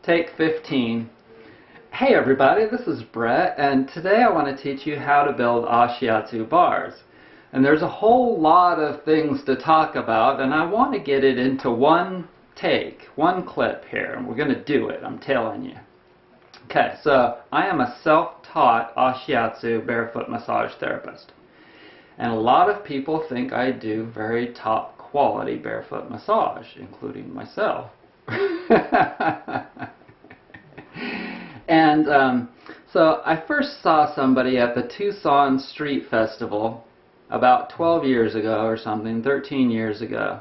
Take 15. Hey everybody, this is Brett, and today I want to teach you how to build Ashiatsu bars. And there's a whole lot of things to talk about, and I want to get it into one take, one clip here, and we're going to do it, I'm telling you. Okay, so I am a self-taught Ashiatsu barefoot massage therapist. And a lot of people think I do very top quality barefoot massage, including myself. And so I first saw somebody at the Tucson Street Festival about 12 years ago or something, 13 years ago,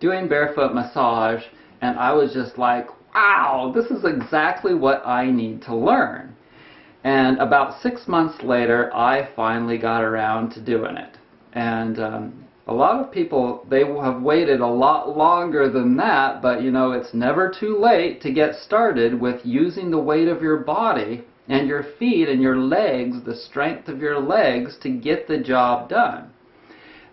doing barefoot massage, and I was just like, wow, this is exactly what I need to learn. And about 6 months later, I finally got around to doing it. And a lot of people, they have waited a lot longer than that, but you know, it's never too late to get started with using the weight of your body and your feet and your legs, the strength of your legs, to get the job done.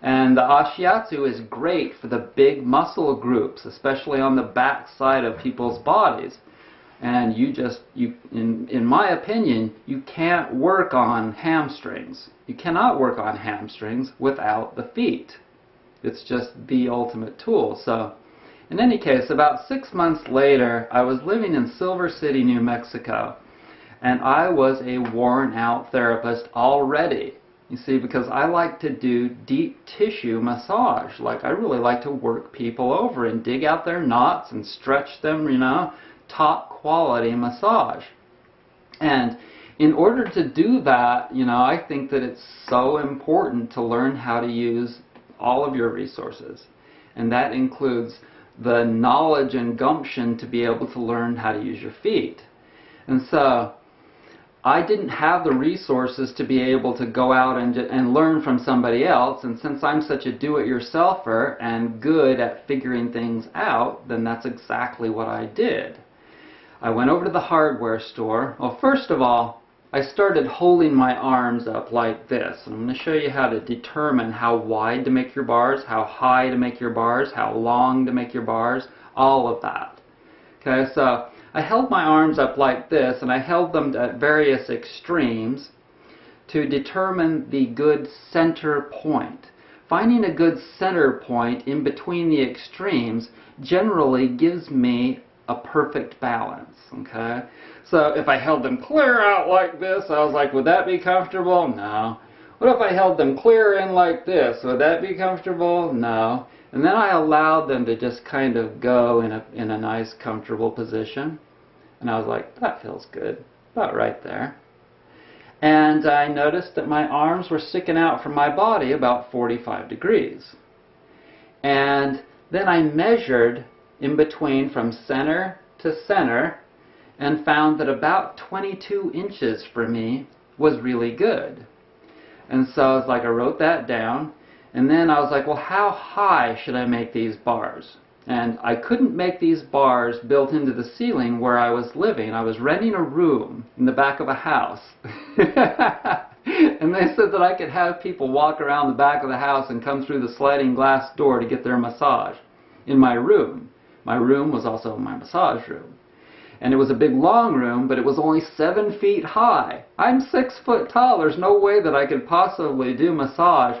And the Ashiatsu is great for the big muscle groups, especially on the back side of people's bodies. And in my opinion, you can't work on hamstrings. You cannot work on hamstrings without the feet. It's just the ultimate tool. So, in any case, about 6 months later, I was living in Silver City, New Mexico, and I was a worn-out therapist already. You see, because I like to do deep tissue massage. Like, I really like to work people over and dig out their knots and stretch them, you know, top quality massage. And in order to do that, you know, I think that it's so important to learn how to use all of your resources. And that includes the knowledge and gumption to be able to learn how to use your feet. And so I didn't have the resources to be able to go out and learn from somebody else, and since I'm such a do-it-yourselfer and good at figuring things out, then that's exactly what I did. I went over to the hardware store. Well, first of all, I started holding my arms up like this. And I'm going to show you how to determine how wide to make your bars, how high to make your bars, how long to make your bars, all of that. Okay, so I held my arms up like this, and I held them at various extremes to determine the good center point. Finding a good center point in between the extremes generally gives me a perfect balance, okay? So if I held them clear out like this, I was like, would that be comfortable? No. What if I held them clear in like this? Would that be comfortable? No. And then I allowed them to just kind of go in a nice, comfortable position. And I was like, that feels good. About right there. And I noticed that my arms were sticking out from my body about 45 degrees. And then I measured in between from center to center and found that about 22 inches for me was really good. And so I was like, I wrote that down, and then I was like, well, how high should I make these bars? And I couldn't make these bars built into the ceiling where I was living. I was renting a room in the back of a house. And they said that I could have people walk around the back of the house and come through the sliding glass door to get their massage in my room. My room was also my massage room. And it was a big long room, but it was only 7 feet high. I'm 6 foot tall. There's no way that I could possibly do massage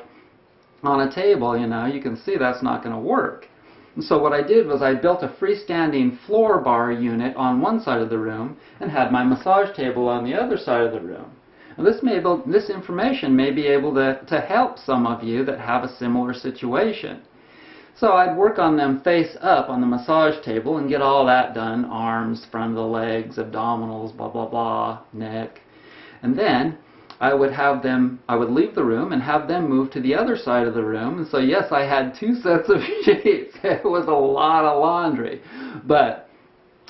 on a table, you know. You can see that's not going to work. And so what I did was I built a freestanding floor bar unit on one side of the room and had my massage table on the other side of the room. And this information may be able to help some of you that have a similar situation. So I'd work on them face up on the massage table and get all that done, arms, front of the legs, abdominals, blah, blah, blah, neck. And then I would leave the room and have them move to the other side of the room. And so yes, I had 2 sets of sheets. It was a lot of laundry. But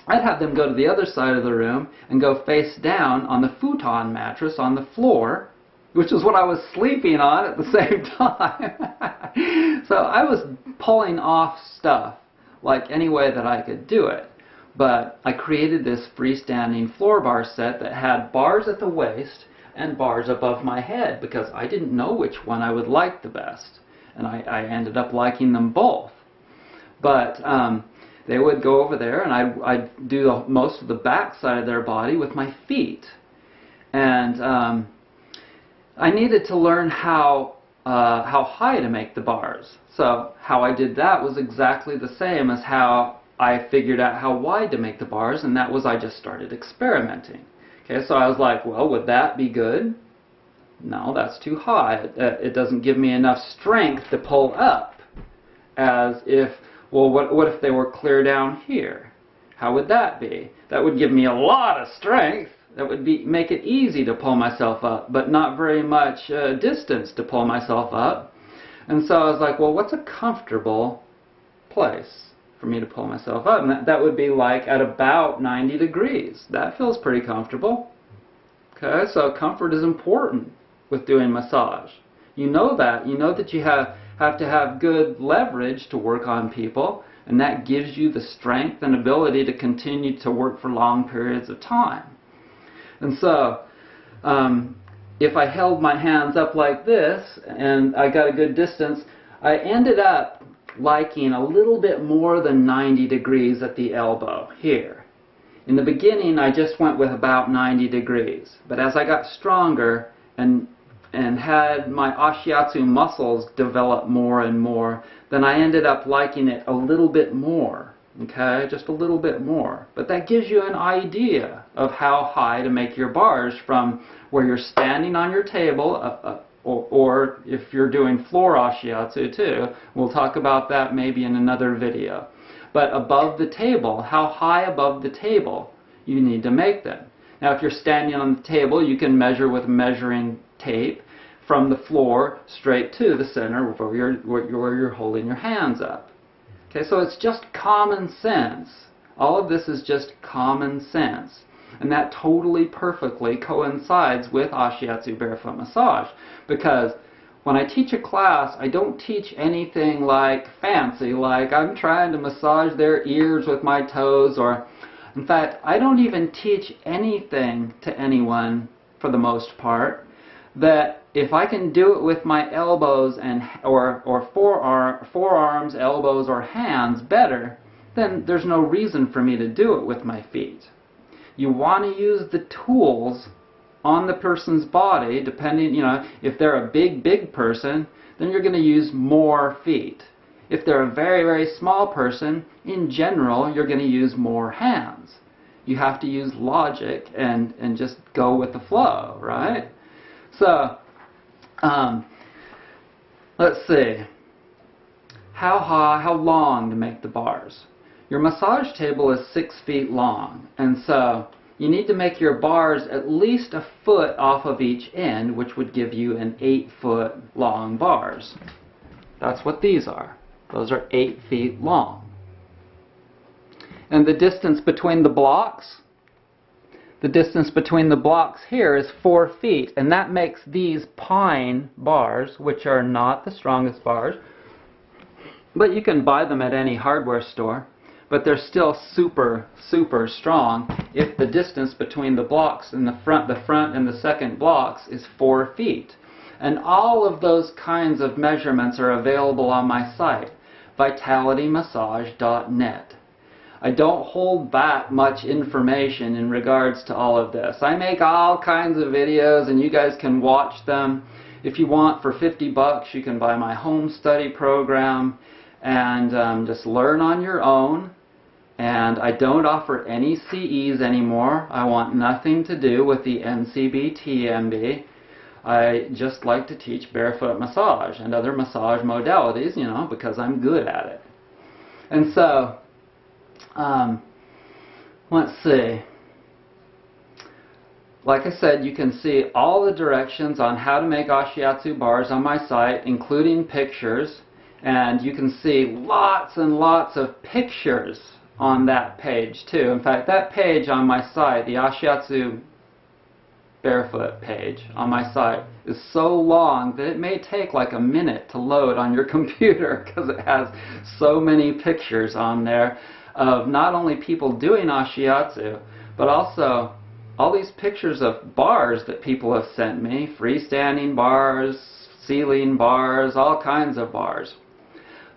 I'd have them go to the other side of the room and go face down on the futon mattress on the floor, which is what I was sleeping on at the same time. So I was pulling off stuff like any way that I could do it. But I created this freestanding floor bar set that had bars at the waist and bars above my head because I didn't know which one I would like the best. And I ended up liking them both. But they would go over there and I'd do most of the back side of their body with my feet. And I needed to learn how high to make the bars. So how I did that was exactly the same as how I figured out how wide to make the bars, and that was I just started experimenting. Okay, so I was like, well, would that be good? No, that's too high. It doesn't give me enough strength to pull up. As if, well, what if they were clear down here? How would that be? That would give me a lot of strength. That would make it easy to pull myself up, but not very much distance to pull myself up. And so I was like, well, what's a comfortable place for me to pull myself up? And that would be like at about 90 degrees. That feels pretty comfortable. Okay, so comfort is important with doing massage. You know that. You know that you have to have good leverage to work on people, and that gives you the strength and ability to continue to work for long periods of time. And so, if I held my hands up like this and I got a good distance, I ended up liking a little bit more than 90 degrees at the elbow here. In the beginning, I just went with about 90 degrees. But as I got stronger and had my Ashiatsu muscles develop more and more, then I ended up liking it a little bit more. Okay, just a little bit more. But that gives you an idea of how high to make your bars from where you're standing on your table, or if you're doing floor Ashiatsu too. We'll talk about that maybe in another video. But above the table, how high above the table you need to make them. Now if you're standing on the table, you can measure with measuring tape from the floor straight to the center where you're holding your hands up. Okay, so it's just common sense. All of this is just common sense. And that totally perfectly coincides with Ashiatsu barefoot massage. Because when I teach a class, I don't teach anything like fancy, like I'm trying to massage their ears with my toes, or in fact, I don't even teach anything to anyone, for the most part, that if I can do it with my elbows and or forearms, elbows, or hands better, then there's no reason for me to do it with my feet. You want to use the tools on the person's body, depending, if they're a big person, then you're going to use more feet. If they're a very, very small person, in general, you're going to use more hands. You have to use logic and just go with the flow, right? So, let's see. How high, how long to make the bars? Your massage table is 6 feet long, and so you need to make your bars at least a foot off of each end, which would give you an 8-foot long bars. That's what these are. Those are 8 feet long. And the distance between the blocks? The distance between the blocks here is 4 feet, and that makes these pine bars, which are not the strongest bars, but you can buy them at any hardware store, but they're still super, super strong if the distance between the blocks in the front and the second blocks is 4 feet. And all of those kinds of measurements are available on my site, vitalitymassage.net. I don't hold back much information in regards to all of this. I make all kinds of videos and you guys can watch them. If you want, for $50 you can buy my home study program and just learn on your own. And I don't offer any CEs anymore. I want nothing to do with the NCB TMB. I just like to teach barefoot massage and other massage modalities, because I'm good at it. And so, let's see. Like I said, you can see all the directions on how to make Ashiatsu bars on my site, including pictures. And you can see lots and lots of pictures on that page too. In fact, that page on my site, the Ashiatsu barefoot page on my site, is so long that it may take like a minute to load on your computer because it has so many pictures on there of not only people doing Ashiatsu, but also all these pictures of bars that people have sent me, freestanding bars, ceiling bars, all kinds of bars.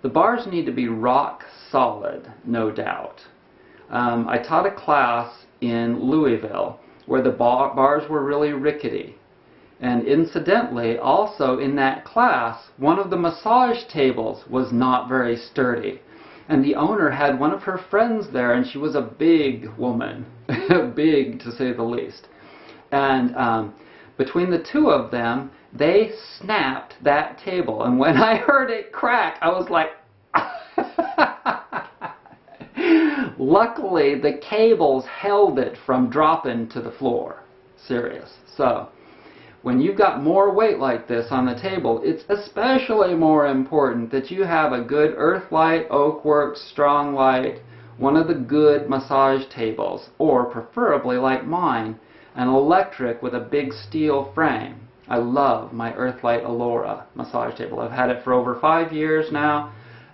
The bars need to be rock solid, no doubt. I taught a class in Louisville where the bars were really rickety. And incidentally, also in that class, one of the massage tables was not very sturdy. And the owner had one of her friends there, and she was a big woman, big to say the least. And between the two of them, they snapped that table. And when I heard it crack, I was like, luckily the cables held it from dropping to the floor. Serious. So when you've got more weight like this on the table, it's especially more important that you have a good Earthlight, Oakworks, Stronglight, one of the good massage tables, or preferably like mine, an electric with a big steel frame. I love my Earthlight Allura massage table. I've had it for over 5 years now,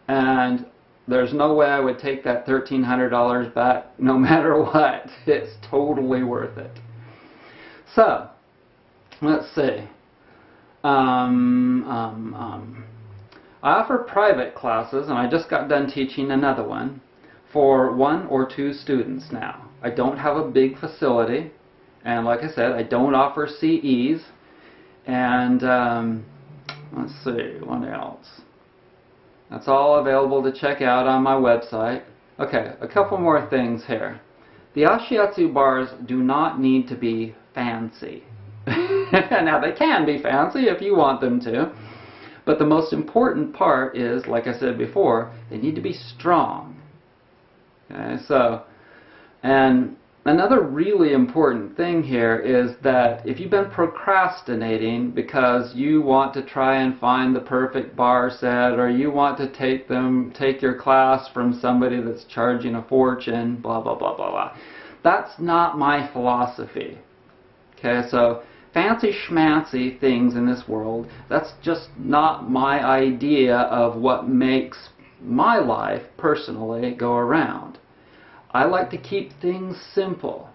and there's no way I would take that $1,300 back no matter what. It's totally worth it. So, let's see. I offer private classes, and I just got done teaching another one for 1 or 2 students now. I don't have a big facility, and like I said, I don't offer CEs. And let's see, what else? That's all available to check out on my website. Okay, a couple more things here. The Ashiatsu bars do not need to be fancy. Now they can be fancy if you want them to, but the most important part is, like I said before, they need to be strong. Okay, so, and another really important thing here is that if you've been procrastinating because you want to try and find the perfect bar set, or you want to take your class from somebody that's charging a fortune, blah blah blah blah blah, that's not my philosophy. Okay, so fancy schmancy things in this world, that's just not my idea of what makes my life personally go around. I like to keep things simple.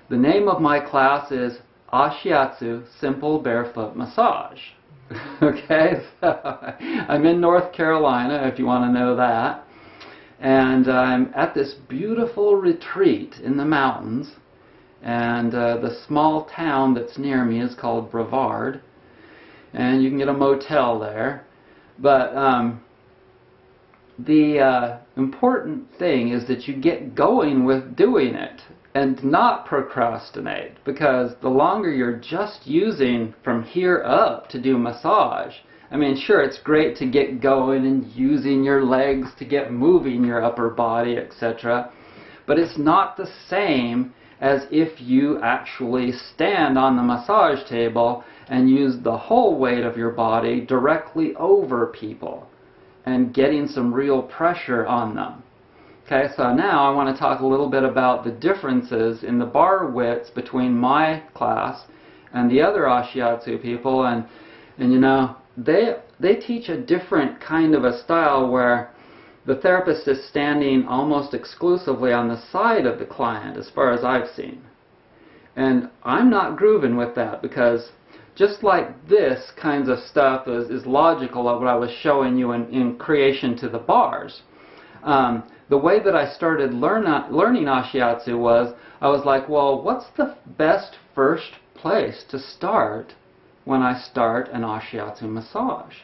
The name of my class is Ashiatsu Simple Barefoot Massage. Okay, so I'm in North Carolina, if you want to know that. And I'm at this beautiful retreat in the mountains. And the small town that's near me is called Brevard. And you can get a motel there. But the important thing is that you get going with doing it and not procrastinate, because the longer you're just using from here up to do massage, I mean, sure, it's great to get going and using your legs to get moving your upper body, etc., but it's not the same as if you actually stand on the massage table and use the whole weight of your body directly over people and getting some real pressure on them. Okay, so now I want to talk a little bit about the differences in the bar widths between my class and the other Ashiatsu people, and you know, they teach a different kind of a style where the therapist is standing almost exclusively on the side of the client, as far as I've seen. And I'm not grooving with that, because just like this kinds of stuff is logical of what I was showing you in creation to the bars. The way that I started learning Ashiatsu was, I was like, well, what's the best first place to start when I start an Ashiatsu massage?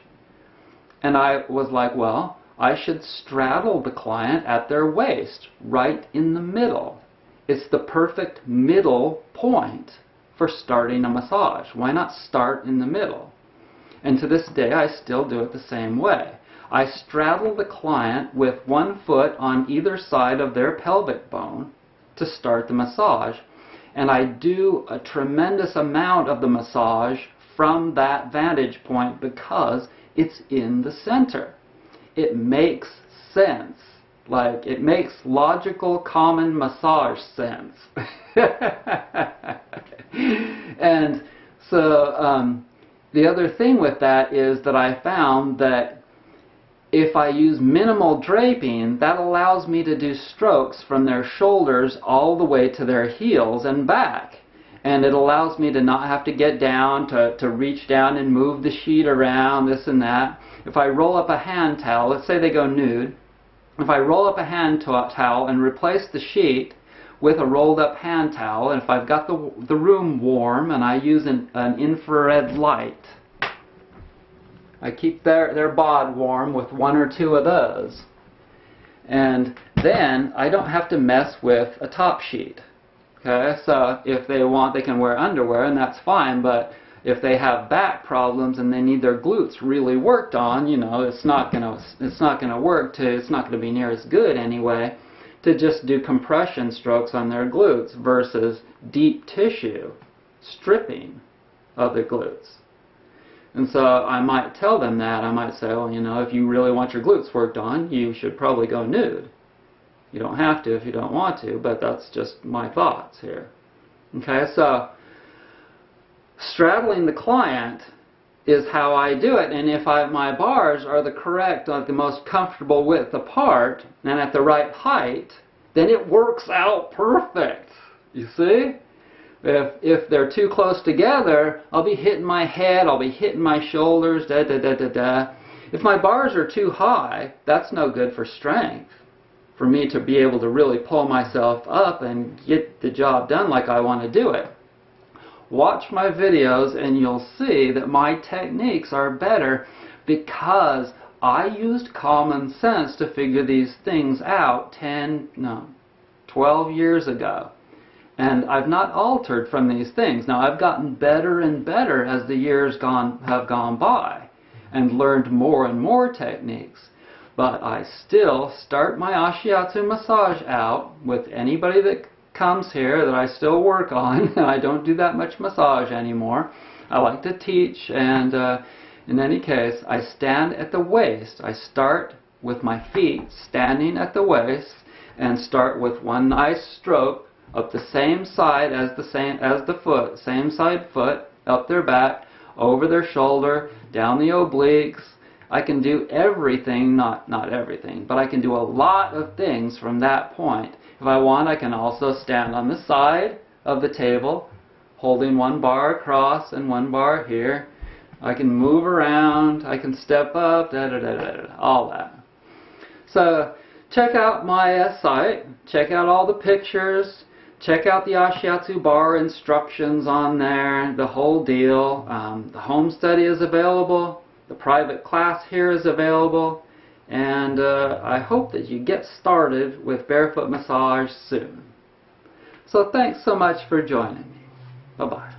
And I was like, well, I should straddle the client at their waist, right in the middle. It's the perfect middle point for starting a massage. Why not start in the middle? And to this day, I still do it the same way. I straddle the client with one foot on either side of their pelvic bone to start the massage, and I do a tremendous amount of the massage from that vantage point because it's in the center. It makes sense. Like, it makes logical, common massage sense. And so the other thing with that is that I found that if I use minimal draping, that allows me to do strokes from their shoulders all the way to their heels and back. And it allows me to not have to get down, to reach down and move the sheet around, this and that. If I roll up a hand towel, let's say they go nude, if I roll up a hand towel and replace the sheet with a rolled up hand towel, and if I've got the room warm and I use an infrared light, I keep their bod warm with 1 or 2 of those. And then I don't have to mess with a top sheet. Okay, so if they want, they can wear underwear, and that's fine, but if they have back problems and they need their glutes really worked on, you know, it's not going to work it's not going to be near as good anyway to just do compression strokes on their glutes versus deep tissue stripping of the glutes. And so I might tell them that. I might say, well, you know, if you really want your glutes worked on, you should probably go nude. You don't have to if you don't want to, but that's just my thoughts here. Okay, so straddling the client is how I do it, and if my bars are the correct, like the most comfortable width apart and at the right height, then it works out perfect. You see? If they're too close together, I'll be hitting my head, I'll be hitting my shoulders, da da da da da. If my bars are too high, that's no good for strength. For me to be able to really pull myself up and get the job done like I want to do it. Watch my videos and you'll see that my techniques are better because I used common sense to figure these things out 12 years ago. And I've not altered from these things. Now I've gotten better and better as the years have gone by and learned more and more techniques. But I still start my Ashiatsu massage out with anybody that comes here that I still work on. I don't do that much massage anymore. I like to teach, and in any case, I stand at the waist. I start with my feet standing at the waist and start with one nice stroke up the same side as the foot, same side foot, up their back, over their shoulder, down the obliques. I can do everything, not everything, but I can do a lot of things from that point. If I want, I can also stand on the side of the table, holding one bar across and one bar here. I can move around, I can step up, all that. So check out my site, check out all the pictures, check out the Ashiatsu bar instructions on there, the whole deal. The home study is available. The private class here is available, and I hope that you get started with barefoot massage soon. So thanks so much for joining me. Bye-bye.